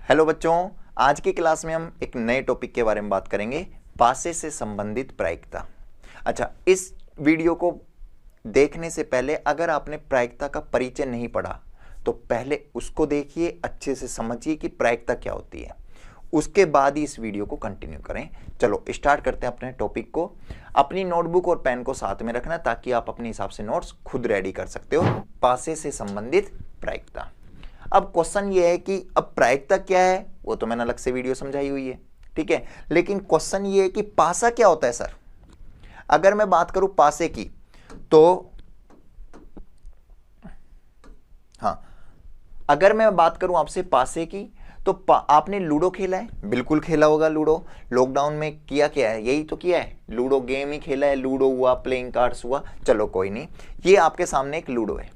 Hello बच्चों, आज की क्लास में हम एक नए टॉपिक के बारे में बात करेंगे, पासे से संबंधित प्रायिकता। अच्छा, इस वीडियो को देखने से पहले अगर आपने प्रायिकता का परिचय नहीं पढ़ा तो पहले उसको देखिए, अच्छे से समझिए कि प्रायिकता क्या होती है, उसके बाद ही इस वीडियो को कंटिन्यू करें। चलो स्टार्ट करते हैं अपने टॉपिक को। अपनी नोटबुक और पेन को साथ में रखना ताकि आप अपने हिसाब से नोट्स खुद रेडी कर सकते हो। पासे से संबंधित प्रायिकता। अब क्वेश्चन ये है कि अब प्रायिकता क्या है, वो तो मैंने अलग से वीडियो समझाई हुई है, ठीक है। लेकिन क्वेश्चन ये है कि पासा क्या होता है सर। अगर मैं बात करूं पासे की तो हाँ, अगर मैं बात करूं आपसे पासे की तो आपने लूडो खेला है, बिल्कुल खेला होगा लूडो। लॉकडाउन में किया क्या है, यही तो किया है, लूडो गेम ही खेला है। लूडो हुआ, प्लेइंग कार्ड्स हुआ, चलो कोई नहीं। ये आपके सामने एक लूडो है।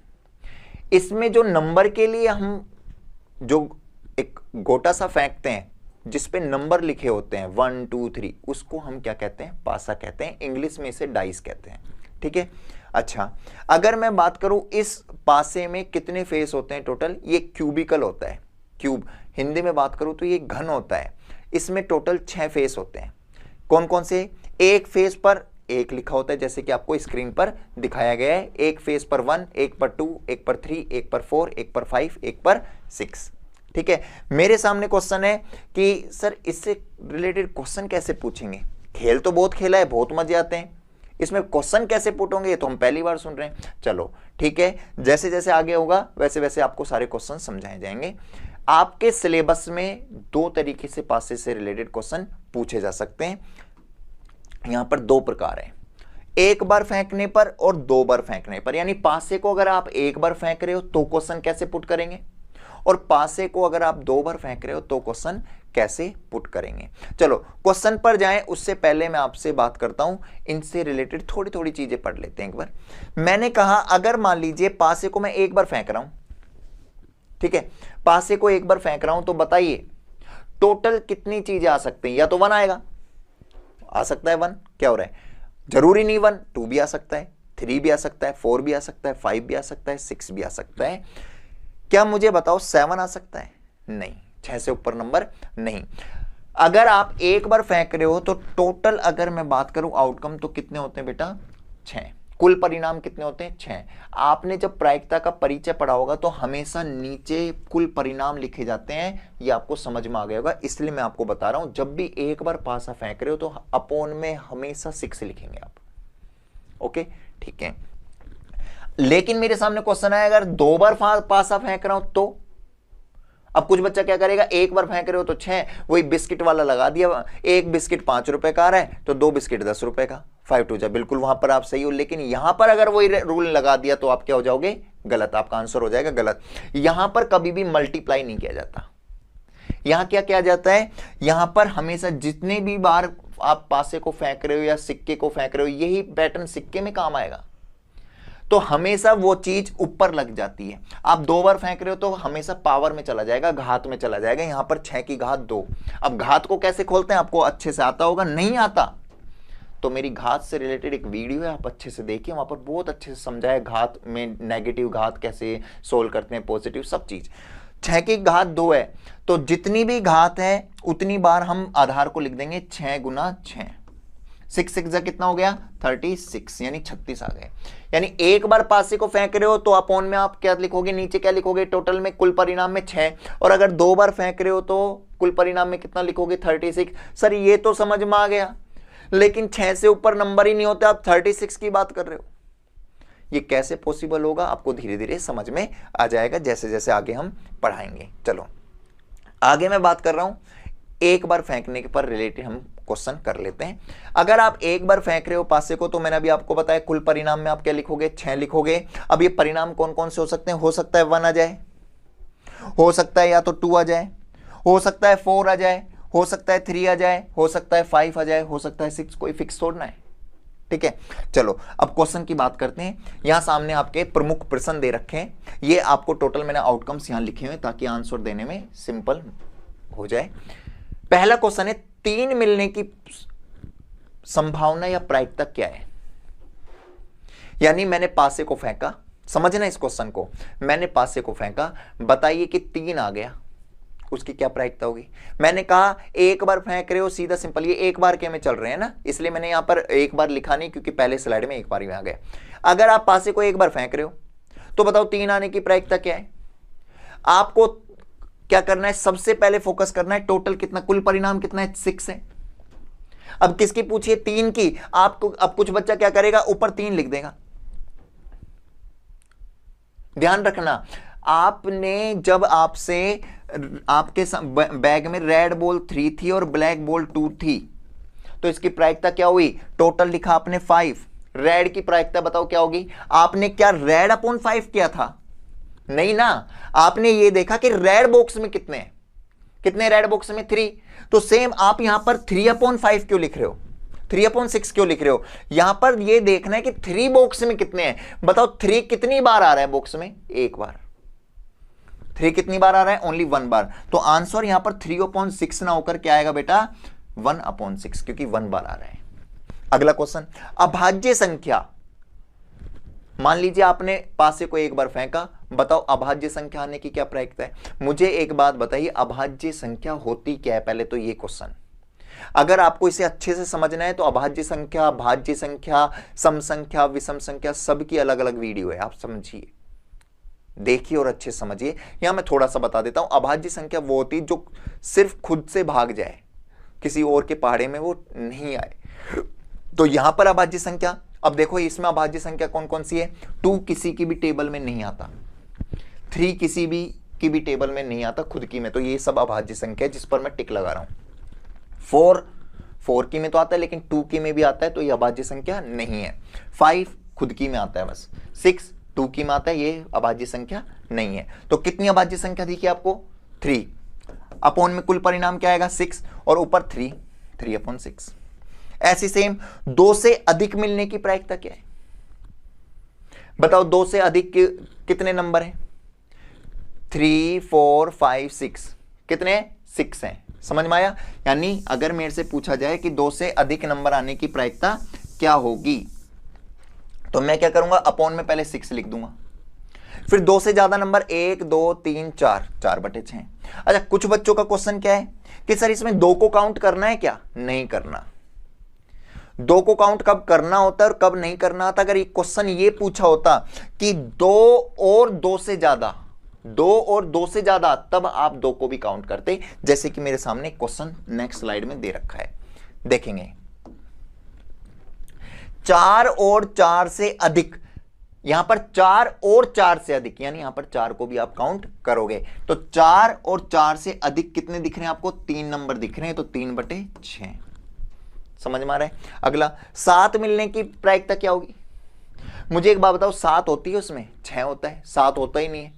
इसमें जो नंबर के लिए हम जो एक गोटा सा फेंकते हैं जिसपे नंबर लिखे होते हैं 1 2 3, उसको हम क्या कहते हैं, पासा कहते हैं। इंग्लिश में इसे डाइस कहते हैं, ठीक है। अच्छा, अगर मैं बात करूं इस पासे में कितने फेस होते हैं टोटल, ये क्यूबिकल होता है, क्यूब। हिंदी में बात करूं तो ये घन होता है। इसमें टोटल 6 फेस होते हैं। कौन कौन से? एक फेस पर एक लिखा होता है, जैसे कि आपको स्क्रीन पर दिखाया गया है। एक फेस पर 1, एक पर 2, एक पर 3, एक पर 4, एक पर 5, एक पर 6, ठीक है। मेरे सामने क्वेश्चन है कि सर इससे रिलेटेड क्वेश्चन कैसे पूछेंगे। खेल तो बहुत खेला है, बहुत मजे आते हैं, इसमें क्वेश्चन कैसे पूछोगे, ये तो हम पहली बार सुन रहे हैं। चलो ठीक है, जैसे जैसे आगे होगा वैसे वैसे आपको सारे क्वेश्चन समझाए जाएंगे। आपके सिलेबस में 2 तरीके से पासे से रिलेटेड क्वेश्चन पूछे जा सकते हैं। यहां पर 2 प्रकार है, एक बार फेंकने पर और 2 बार फेंकने पर। यानी पासे को अगर आप एक बार फेंक रहे हो तो क्वेश्चन कैसे पुट करेंगे, और पासे को अगर आप 2 बार फेंक रहे हो तो क्वेश्चन कैसे पुट करेंगे। चलो क्वेश्चन पर जाएं, उससे पहले मैं आपसे बात करता हूं, इनसे रिलेटेड थोड़ी थोड़ी चीजें पढ़ लेते हैं एक बार। मैंने कहा अगर मान लीजिए पासे को मैं एक बार फेंक रहा हूं, ठीक है, पासे को एक बार फेंक रहा हूं, तो बताइए टोटल कितनी चीजें आ सकती हैं। या तो 1 आएगा, आ सकता है 1, क्या हो रहा है, जरूरी नहीं 1, 2 भी आ सकता है, 3 भी आ सकता है, 4 भी आ सकता है, 5 भी आ सकता है, 6 भी आ सकता है। क्या मुझे बताओ 7 आ सकता है? नहीं, 6 से ऊपर नंबर नहीं। अगर आप एक बार फेंक रहे हो तो टोटल अगर मैं बात करूं आउटकम तो कितने होते हैं बेटा, 6। कुल परिणाम कितने होते हैं, 6। आपने जब प्रायिकता का परिचय पढ़ा होगा तो हमेशा नीचे कुल परिणाम लिखे जाते हैं, ये आपको समझ में आ गया होगा। इसलिए मैं आपको बता रहा हूं, जब भी एक बार पासा फेंक रहे हो तो अपोन में हमेशा 6 लिखेंगे आप, ओके, ठीक है। लेकिन मेरे सामने क्वेश्चन है, अगर 2 बार पासा फेंक रहा हूं तो अब कुछ बच्चा क्या करेगा, एक बार फेंक रहे हो तो 6, वही बिस्किट वाला लगा दिया। एक बिस्किट 5 रुपए का आ रहा है तो 2 बिस्किट 10 रुपए का, 5 2 जा, बिल्कुल वहां पर आप सही हो। लेकिन यहां पर अगर वही रूल लगा दिया तो आप क्या हो जाओगे, गलत, आपका आंसर हो जाएगा गलत। यहां पर कभी भी मल्टीप्लाई नहीं किया जाता। यहां क्या किया जाता है, यहां पर हमेशा जितने भी बार आप पासे को फेंक रहे हो या सिक्के को फेंक रहे हो, यही पैटर्न सिक्के में काम आएगा। तो हमेशा वो चीज ऊपर लग जाती है। आप 2 बार फेंक रहे हो तो हमेशा पावर में चला जाएगा, घात में चला जाएगा। यहां पर 6 की घात 2। अब घात को कैसे खोलते हैं आपको अच्छे से आता होगा, नहीं आता तो मेरी घात से रिलेटेड एक वीडियो है, आप अच्छे से देखिए, वहां पर बहुत अच्छे से समझाया घात में नेगेटिव घात कैसे सोल्व करते हैं, पॉजिटिव सब चीज। 6 की घात 2 है तो जितनी भी घात है उतनी बार हम आधार को लिख देंगे 6 गुना 6। 6 6 जा कितना हो गया, 36, यानी 36 आ गए। यानी एक बार पासे को फेंक रहे हो तो अपोन में आप क्या लिखोगे, नीचे क्या लिखोगे, टोटल में कुल परिणाम में 6। और अगर 2 बार फेंक रहे हो तो कुल परिणाम में कितना लिखोगे, 36। सर ये तो समझ में आ गया, लेकिन 6 से ऊपर नंबर ही नहीं होते, आप 36 की बात कर रहे हो। ये कैसे पॉसिबल होगा, आपको धीरे धीरे समझ में आ जाएगा जैसे जैसे आगे हम पढ़ाएंगे। चलो आगे मैं बात कर रहा हूं, एक बार फेंकने के पर रिलेटेड हम क्वेश्चन कर लेते हैं। अगर आप एक बार फेंक रहे हो पासे को तो मैंने अभी आपको बताया कुल परिणाम में आप क्या लिखोगे, 6 लिखोगे। अब ये परिणाम कौन कौन से हो सकते हैं, हो सकता है 1 आ जाए, हो सकता है या तो 2 आ जाए, हो सकता है 4 आ जाए, हो सकता है 3 आ जाए, हो सकता है 5 आ जाए, हो सकता है 6, कोई फिक्स छोड़ना है, ठीक है। चलो अब क्वेश्चन की बात करते हैं। यहां सामने आपके प्रमुख प्रश्न दे रखे हैं, ये आपको टोटल मैंने आउटकम्स यहां लिखे हुए ताकि आंसर देने में सिंपल हो जाए। पहला क्वेश्चन है 3 मिलने की संभावना या प्रायिकता क्या है। यानी मैंने पासे को फेंका, समझना इस क्वेश्चन को, मैंने पासे को फेंका, बताइए कि 3 आ गया, उसकी क्या प्रायिकता होगी? मैंने कहा एक बार फेंक रहे हो, सीधा सिंपल, ये एक बार के में चल रहे हैं ना, इसलिए मैंने यहां पर एक बार लिखा नहीं, क्योंकि पहले स्लाइड में एक बार ही आ गया। अगर आप पासे को एक बार फेंक रहे हो तो बताओ 3 आने की प्रायिकता क्या है? आपको क्या करना है, सबसे पहले फोकस करना है टोटल कितना, कुल परिणाम कितना है, 6 है। अब किसकी पूछिए, 3 की। आपको अब कुछ बच्चा क्या करेगा, ऊपर 3 लिख देगा। ध्यान रखना, आपने जब आपसे आपके बैग में रेड बॉल 3 थी और ब्लैक बॉल 2 थी, तो इसकी प्रायिकता क्या हुई, टोटल लिखा आपने 5। रेड की प्रायिकता बताओ क्या होगी? आपने क्या रेड अपॉन 5 किया था? नहीं ना, आपने ये देखा कि रेड बॉक्स में कितने हैं, कितने रेड बॉक्स में 3। तो सेम आप यहां पर 3/5 क्यों लिख रहे हो, 3/6 क्यों लिख रहे हो? यहां पर ये देखना है कि 3 बॉक्स में कितने हैं। बताओ 3 कितनी बार आ रहा है बॉक्स में, एक बार। 3 कितनी बार आ रहा है, ओनली 1 बार। तो आंसर यहां पर 3/6 ना होकर क्या आएगा बेटा, 1/6, क्योंकि 1 बार आ रहा है। अगला क्वेश्चन, अभाज्य संख्या। मान लीजिए आपने पासे को एक बार फेंका, बताओ अभाज्य संख्या आने की क्या प्रायिकता है? मुझे एक बात बताइए, अभाज्य संख्या होती क्या है? पहले तो ये क्वेश्चन, अगर आपको इसे अच्छे से समझना है तो अभाज्य संख्या, भाज्य संख्या, सम संख्या, विषम संख्या, सबकी अलग अलग वीडियो है, आप समझिए, देखिए और अच्छे समझिए। यहां मैं थोड़ा सा बता देता हूं। अभाज्य संख्या वो होती है जो सिर्फ खुद से भाग जाए, किसी और के पहाड़े में वो नहीं आए। तो यहां पर अभाज्य संख्या, अब देखो इसमें अभाज्य संख्या कौन कौन सी है? 2 किसी की भी टेबल में नहीं आता, 3 किसी भी की भी टेबल में नहीं आता खुद की में, तो ये सब अभाज्य संख्या है जिस पर मैं टिक लगा रहा हूं। 4 की में तो आता है, लेकिन 2 की में भी आता है, तो ये अभाज्य संख्या नहीं है। 5 खुद की में आता है बस। 6 2 की में आता है, ये अभाज्य संख्या नहीं है। तो कितनी अभाज्य संख्या दिखी आपको? 3। अपॉन में कुल परिणाम क्या आएगा, 6, और ऊपर 3/6। ऐसी सेम 2 से अधिक मिलने की प्रायिकता क्या है? बताओ 2 से अधिक कितने नंबर हैं? 3 4 5 6, कितने? 6 हैं। समझ में आया? यानी अगर मेरे से पूछा जाए कि 2 से अधिक नंबर आने की प्रायिकता क्या होगी, तो मैं क्या करूंगा, अपॉन में पहले 6 लिख दूंगा, फिर 2 से ज्यादा नंबर 1 2 3 4, 4/6। अच्छा, कुछ बच्चों का क्वेश्चन क्या है कि सर इसमें 2 को काउंट करना है क्या? नहीं करना। 2 को काउंट कब करना होता है और कब नहीं करना होता? अगर एक क्वेश्चन ये पूछा होता कि 2 और 2 से ज्यादा, 2 और 2 से ज्यादा, तब आप 2 को भी काउंट करते, जैसे कि मेरे सामने क्वेश्चन नेक्स्ट स्लाइड में दे रखा है, देखेंगे। 4 और 4 से अधिक, यहां पर 4 और 4 से अधिक, यानी यहां पर 4 को भी आप काउंट करोगे, तो 4 और 4 से अधिक कितने दिख रहे हैं आपको? 3 नंबर दिख रहे हैं, तो 3/6। समझ में आ रहा है? अगला, 7 मिलने की प्रायिकता क्या होगी? मुझे एक बात बताओ, 7 होती है उसमें, 6 होता है, 7 होता ही नहीं है,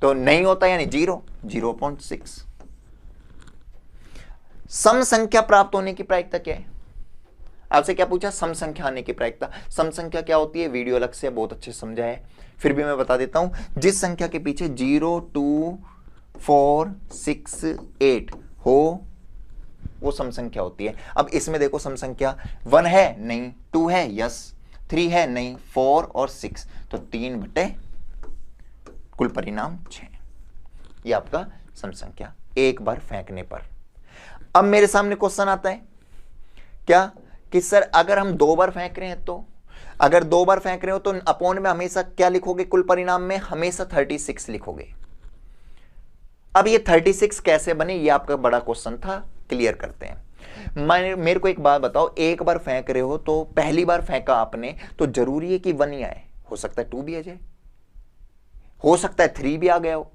तो नहीं होता, यानी 0/6। सम संख्या प्राप्त होने की प्रायिकता क्या है? आपसे क्या पूछा? सम संख्या आने की प्रायिकता। सम संख्या क्या होती है? वीडियो अलग से बहुत अच्छे समझा है, फिर भी मैं बता देता हूं। जिस संख्या के पीछे 0 2 4 6 8 हो, वो सम संख्या होती है। अब इसमें देखो, सम संख्या 1 है, नहीं, 2 है, यस, 3 है, नहीं, 4 और 6, तो 3/, कुल परिणाम 6। ये आपका सम संख्या एक बार फेंकने पर। अब मेरे सामने क्वेश्चन आता है क्या कि सर अगर हम 2 बार फेंक रहे हैं, तो अगर 2 बार फेंक रहे हो तो अपॉन में हमेशा क्या लिखोगे? कुल परिणाम में हमेशा 36 लिखोगे। अब ये 36 कैसे बने, ये आपका बड़ा क्वेश्चन था, क्लियर करते हैं। मेरे को एक बात बताओ, एक बार फेंक रहे हो तो पहली बार फेंका आपने, तो जरूरी है कि 1 ही आए? हो सकता है 2 भी आ जाए, हो सकता है 3 भी आ गया हो,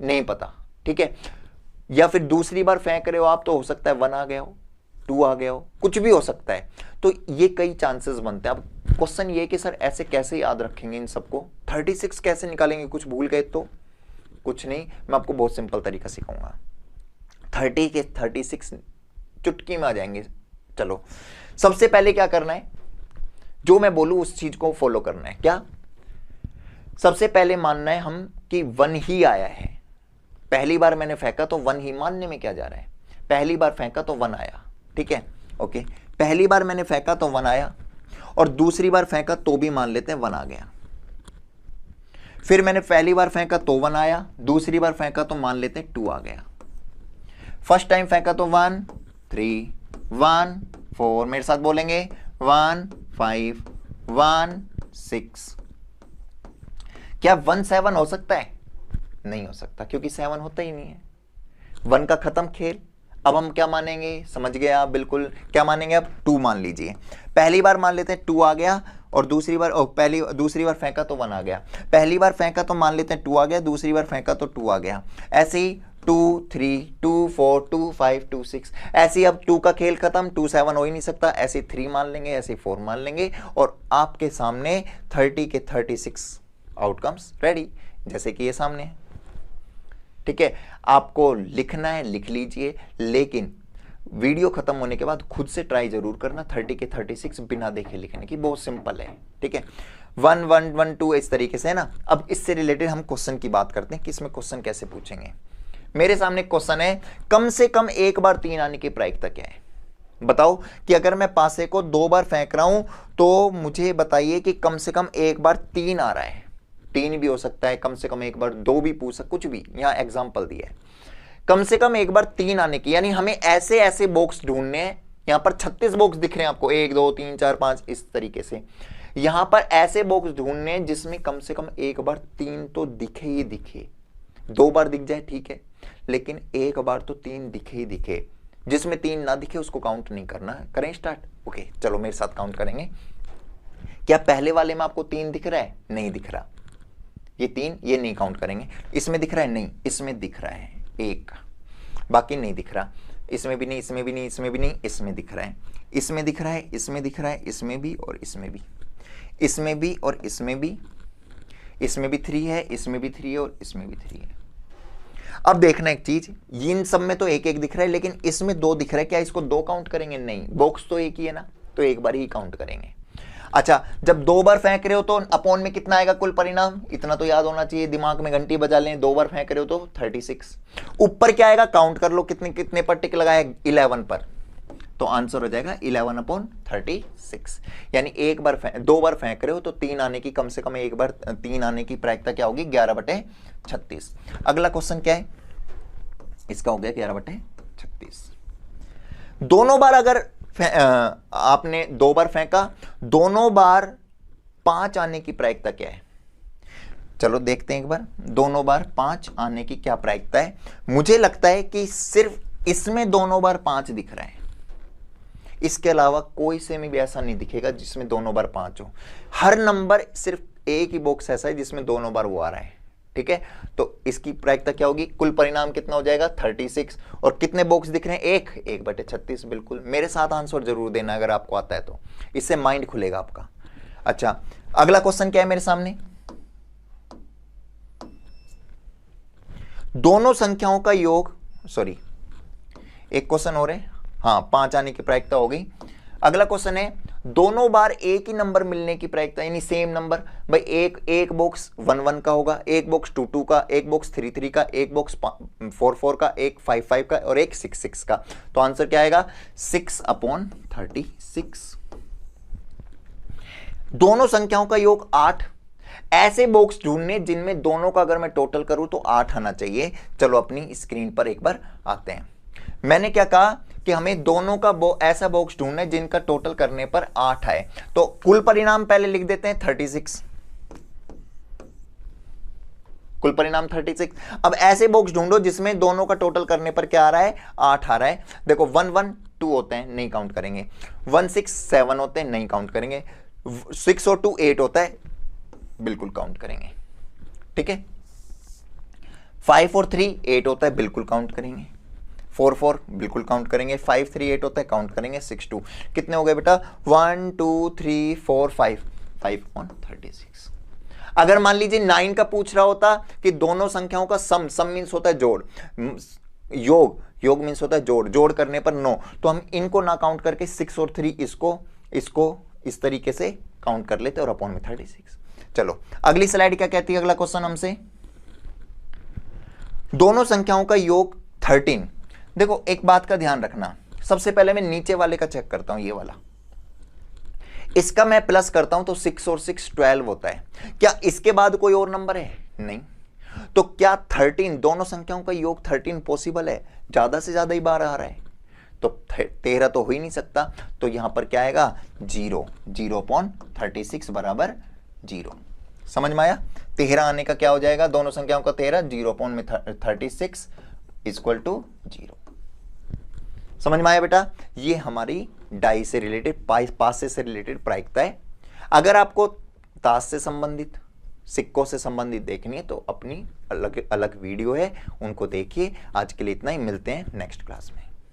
नहीं पता, ठीक है। या फिर दूसरी बार फेंक रहे हो आप, तो हो सकता है 1 आ गया हो, 2 आ गया हो, कुछ भी हो सकता है। तो ये कई चांसेस बनते हैं। अब क्वेश्चन ये कि सर ऐसे कैसे याद रखेंगे इन सबको, 36 कैसे निकालेंगे, कुछ भूल गए तो? कुछ नहीं, मैं आपको बहुत सिंपल तरीका सिखाऊंगा। 30 के 36 चुटकी में आ जाएंगे। चलो, सबसे पहले क्या करना है, जो मैं बोलूं उस चीज को फॉलो करना है। क्या? सबसे पहले मानना है हम कि 1 ही आया है। पहली बार मैंने फेंका तो 1 ही, मानने में क्या जा रहा है? पहली बार फेंका तो 1 आया, ठीक है, ओके। पहली बार मैंने फेंका तो 1 आया, और दूसरी बार फेंका तो भी मान लेते हैं 1 आ गया। फिर मैंने पहली बार फेंका तो 1 आया, दूसरी बार फेंका तो मान लेते हैं 2 आ गया। फर्स्ट टाइम फेंका तो 1 3 1 4, मेरे साथ बोलेंगे 1 5 1 6। क्या 1 7 हो सकता है? नहीं हो सकता, क्योंकि 7 होता ही नहीं है। 1 का खत्म खेल। अब हम क्या मानेंगे, समझ गए आप बिल्कुल, क्या मानेंगे अब? 2 मान लीजिए। पहली बार मान लेते हैं 2 आ गया, और दूसरी बार फेंका तो 1 आ गया। पहली बार फेंका तो मान लेते हैं 2 आ गया, दूसरी बार फेंका तो 2 आ गया। ऐसे ही 2 3 2 4 2 5 2 6, ऐसे ही अब 2 का खेल खत्म, 2 7 हो ही नहीं सकता, ऐसे 3 मान लेंगे, ऐसे 4 मान लेंगे, और आपके सामने 30 के 36 आउटकम्स रेडी, जैसे कि ये सामने है। ठीक है, आपको लिखना है लिख लीजिए, लेकिन वीडियो खत्म होने के बाद खुद से ट्राई जरूर करना 30 के 36 बिना देखे लिखने की, बहुत सिंपल है। ठीक है, 1 1 1 2 इस तरीके से है ना। अब इससे रिलेटेड हम क्वेश्चन की बात करते हैं कि इसमें क्वेश्चन कैसे पूछेंगे। मेरे सामने क्वेश्चन है, कम से कम एक बार 3 आने की प्रायिकता क्या है? बताओ कि अगर मैं पासे को 2 बार फेंक रहा हूं तो मुझे बताइए कि कम से कम एक बार 3 आ रहा है। 3 भी हो सकता है, कम से कम एक बार 2 भी पूछ सकते, कुछ भी, यहां एग्जांपल दिया है। कम से कम एक बार 3 आने की, यानी हमें ऐसे ऐसे बॉक्स ढूंढने हैं। यहां पर 36 बॉक्स दिख रहे हैं आपको, 1 2 3 4 5 इस तरीके से। यहां पर ऐसे बॉक्स ढूंढने हैं जिसमें कम से कम एक बार 3 तो दिखे ही दिखे। 2 बार दिख जाए ठीक है, लेकिन एक बार तो 3 दिखे ही दिखे। जिसमें 3 ना दिखे उसको काउंट नहीं करना है। करें स्टार्ट? ओके, चलो मेरे साथ काउंट करेंगे। क्या पहले वाले में आपको 3 दिख रहा है? नहीं दिख रहा, ये 3, ये नहीं काउंट करेंगे। इसमें दिख रहा है? नहीं, इसमें दिख रहा है 1, बाकी नहीं दिख रहा। इसमें भी नहीं, इसमें भी नहीं, इसमें भी नहीं, इसमें दिख रहा है, इसमें दिख रहा है, इसमें दिख रहा है, इसमें भी और इसमें भी, इसमें भी और इसमें भी, इसमें भी 3 है, इसमें भी 3 है और इसमें भी 3 है। अब देखना एक चीज, इन सब में तो एक एक दिख रहा है, लेकिन इसमें 2 दिख रहा है। क्या इसको 2 काउंट करेंगे? नहीं, बॉक्स तो एक ही है ना, तो एक बार ही काउंट करेंगे। अच्छा, जब 2 बार फेंक रहे हो तो अपॉन में कितना आएगा कुल परिणाम? इतना तो याद होना चाहिए, दिमाग में घंटी बजा लें। 2 बार फेंक रहे हो तो 36। ऊपर क्या आएगा? काउंट कर लो, कितने कितने पर टिक लगाया? 11 पर, तो आंसर हो जाएगा 11/36। यानी 2 बार फेंक रहे हो तो 3 आने की, कम से कम एक बार 3 आने की प्रायिकता क्या होगी? 11/36। अगला क्वेश्चन क्या है? इसका हो गया 11/36। दोनों बार अगर आपने 2 बार फेंका, दोनों बार 5 आने की प्रायिकता क्या है? चलो देखते हैं एक बार, दोनों बार 5 आने की क्या प्रायिकता है। मुझे लगता है कि सिर्फ इसमें दोनों बार 5 दिख रहा है, इसके अलावा कोई से में भी ऐसा नहीं दिखेगा जिसमें दोनों बार 5 हो। हर नंबर सिर्फ एक ही बॉक्स ऐसा है जिसमें दोनों बार वो आ रहा है। ठीक है, तो इसकी प्रायिकता क्या होगी? कुल परिणाम कितना हो जाएगा? 36। और कितने बॉक्स दिख रहे हैं? 1/36। बिल्कुल, मेरे साथ आंसर जरूर देना अगर आपको आता है तो, इससे माइंड खुलेगा आपका। अच्छा, अगला क्वेश्चन क्या है मेरे सामने? दोनों संख्याओं का योग, सॉरी एक क्वेश्चन और है, हाँ 5 आने की प्रायिकता हो गई। अगला क्वेश्चन है, दोनों बार एक ही नंबर मिलने की प्रायिकता, यानी सेम नंबर। भाई एक बॉक्स 1 1 का होगा, एक बॉक्स 2 2 का, एक बॉक्स 3 3 का, एक बॉक्स 4 4 का, एक 5 5 का और एक 6 6 का। तो आंसर क्या आएगा? 6/36। दोनों संख्याओं का योग 8। ऐसे बॉक्स ढूंढने जिनमें दोनों का अगर मैं टोटल करूं तो 8 आना चाहिए। चलो अपनी स्क्रीन पर एक बार आते हैं। मैंने क्या कहा कि हमें दोनों का ऐसा बॉक्स ढूंढना है जिनका टोटल करने पर 8 आए। तो कुल परिणाम पहले लिख देते हैं 36, कुल परिणाम 36। अब ऐसे बॉक्स ढूंढो जिसमें दोनों का टोटल करने पर क्या आ रहा है? 8 आ रहा है। देखो 1 1 2 होते हैं, नहीं काउंट करेंगे। 1 6 7 होते हैं, नहीं काउंट करेंगे। 6 और 2 8 होता है, बिल्कुल काउंट करेंगे। ठीक है, 5 और 3 8 होता है, बिल्कुल काउंट करेंगे। 4 4 बिल्कुल काउंट करेंगे। 5 3 8 होता है, काउंट करेंगे। 6 2 कितने हो गए बेटा? 1 2 3 4 5 on 36। अगर मान लीजिए 9 का पूछ रहा होता कि दोनों संख्याओं का सम मीन्स होता है जोड़, योग मीन्स होता है जोड़ करने पर 9, तो हम इनको ना काउंट करके 6 और 3 इसको इस तरीके से काउंट कर लेते और अपॉन में 36। चलो अगली स्लाइड क्या कहती है? अगला क्वेश्चन हमसे, दोनों संख्याओं का योग 13। देखो एक बात का ध्यान रखना, सबसे पहले मैं नीचे वाले का चेक करता हूं, ये वाला, इसका मैं प्लस करता हूं तो 6 और 6 12 होता है। क्या इसके बाद कोई और नंबर है? नहीं। तो क्या 13 दोनों संख्याओं का योग 13 पॉसिबल है? ज्यादा से ज्यादा ही बार आ रहा है, तो 13 तो हो ही नहीं सकता। तो यहां पर क्या आएगा? 0.36 बराबर 0। समझ में आया? 13 आने का क्या हो जाएगा? दोनों संख्याओं का 13, 0.36 इक्वल टू 0। समझ में आया बेटा? ये हमारी डाई से रिलेटेड, पासे से रिलेटेड प्रायिकता है। अगर आपको ताश से संबंधित, सिक्कों से संबंधित देखनी है तो अपनी अलग अलग वीडियो है, उनको देखिए। आज के लिए इतना ही, मिलते हैं नेक्स्ट क्लास में।